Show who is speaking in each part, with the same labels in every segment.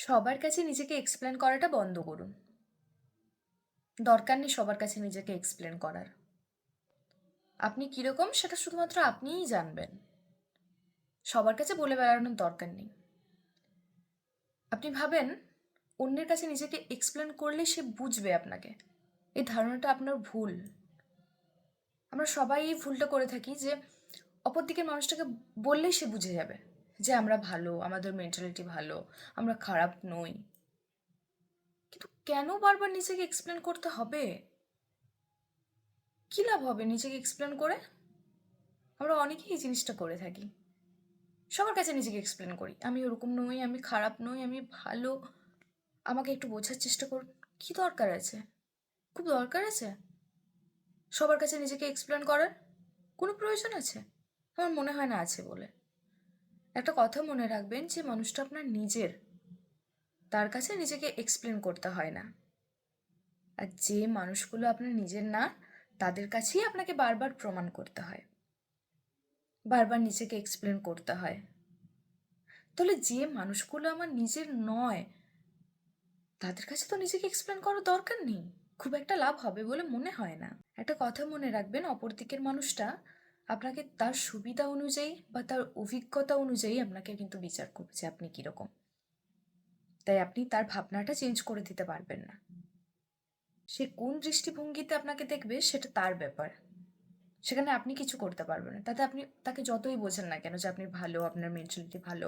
Speaker 1: সবার কাছে নিজেকে এক্সপ্লেন করাটা বন্ধ করুন। দরকার নেই সবার কাছে নিজেকে এক্সপ্লেন করার। আপনি কীরকম সেটা শুধুমাত্র আপনিই জানবেন। সবার কাছে বলে বেড়ানোর দরকার নেই। আপনি ভাবেন অন্যের কাছে নিজেকে এক্সপ্লেন করলে সে বুঝবে আপনাকে, এই ধারণাটা আপনার ভুল। আমরা সবাই এই ভুলটা করে থাকি যে অপর দিকের মানুষটাকে বললেই সে বুঝে যাবে যে আমরা ভালো, আমাদের মেন্টালিটি ভালো, আমরা খারাপ নই। কিন্তু কেন বারবার নিজেকে এক্সপ্লেন করতে হবে? কী লাভ হবে নিজেকে এক্সপ্লেন করে? আমরা অনেকেই এই জিনিসটা করে থাকি। সবার কাছে নিজেকে এক্সপ্লেন করি, আমি ওরকম নই, আমি খারাপ নই, আমি ভালো, আমাকে একটু বোঝার চেষ্টা করুন। কী দরকার আছে? খুব দরকার আছে সবার কাছে নিজেকে এক্সপ্লেন করার? কোনো প্রয়োজন আছে? আমার মনে হয় না আছে বলে। একটা কথা মনে রাখবেন, যে মানুষটা আপনার নিজের, তার কাছে নিজেকে এক্সপ্লেন করতে হয় না। আর যে মানুষগুলো আপনার নিজের না, তাদের কাছেই আপনাকে বারবার প্রমাণ করতে হয়, বারবার নিজেকে এক্সপ্লেন করতে হয়। তাহলে যে মানুষগুলো আমার নিজের নয়, তাদের কাছে তো নিজেকে এক্সপ্লেন করার দরকার নেই, খুব একটা লাভ হবে বলে মনে হয় না। একটা কথা মনে রাখবেন, অপর দিকের মানুষটা আপনাকে তার সুবিধা অনুযায়ী বা তার অভিজ্ঞতা অনুযায়ী আপনাকে কিন্তু বিচার করছে আপনি কীরকম। তাই আপনি তার ভাবনাটা চেঞ্জ করে দিতে পারবেন না। সে কোন দৃষ্টিভঙ্গিতে আপনাকে দেখবে সেটা তার ব্যাপার, সেখানে আপনি কিছু করতে পারবেন না। তাতে আপনি তাকে যতই বোঝেন না কেন যে আপনি ভালো, আপনার মেন্টালিটি ভালো।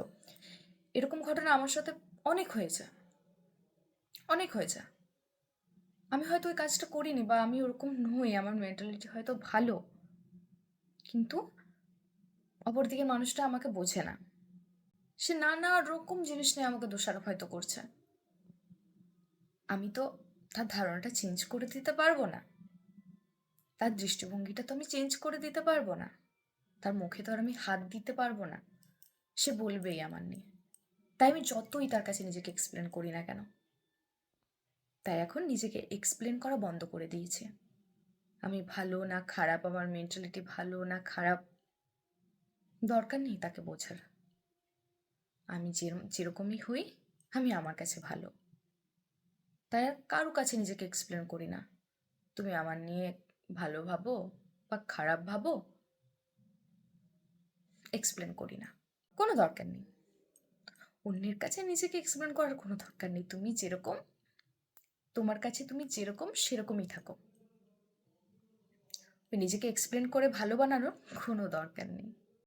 Speaker 1: এরকম ঘটনা আমার সাথে অনেক হয়েছে, অনেক হয়েছে। আমি হয়তো ওই কাজটা করিনি বা আমি ওরকম নই, আমার মেন্টালিটি হয়তো ভালো, কিন্তু অপরদিকে মানুষটা আমাকে বোঝে না। সে নানা রকম জিনিস নিয়ে আমাকে দোষারোপ হয়তো করছে। আমি তো তার ধারণাটা চেঞ্জ করে দিতে পারবো না, তার দৃষ্টিভঙ্গিটা তো আমি চেঞ্জ করে দিতে পারবো না, তার মুখে তো আর আমি হাত দিতে পারবো না। সে বলবেই আমার নিয়ে। তাই আমি যতই তার কাছে নিজেকে এক্সপ্লেন করি না কেন, তাই এখন নিজেকে এক্সপ্লেন করা বন্ধ করে দিয়েছি। আমি ভালো না খারাপ, আমার মেন্টালিটি ভালো না খারাপ, দরকার নেই তাকে বোঝার। আমি যেরকমই হই, আমি আমার কাছে ভালো। তাই আর কারো কাছে নিজেকে এক্সপ্লেন করি না। তুমি আমার নিয়ে ভালো ভাবো বা খারাপ ভাবো, এক্সপ্লেন করি না, কোনো দরকার নেই। অন্যের কাছে নিজেকে এক্সপ্লেন করার কোনো দরকার নেই। তুমি যেরকম, তোমার কাছে তুমি যেরকম সেরকমই থাকো। নিজেকে এক্সপ্লেন করে ভালো বানানোর কোনো দরকার নেই।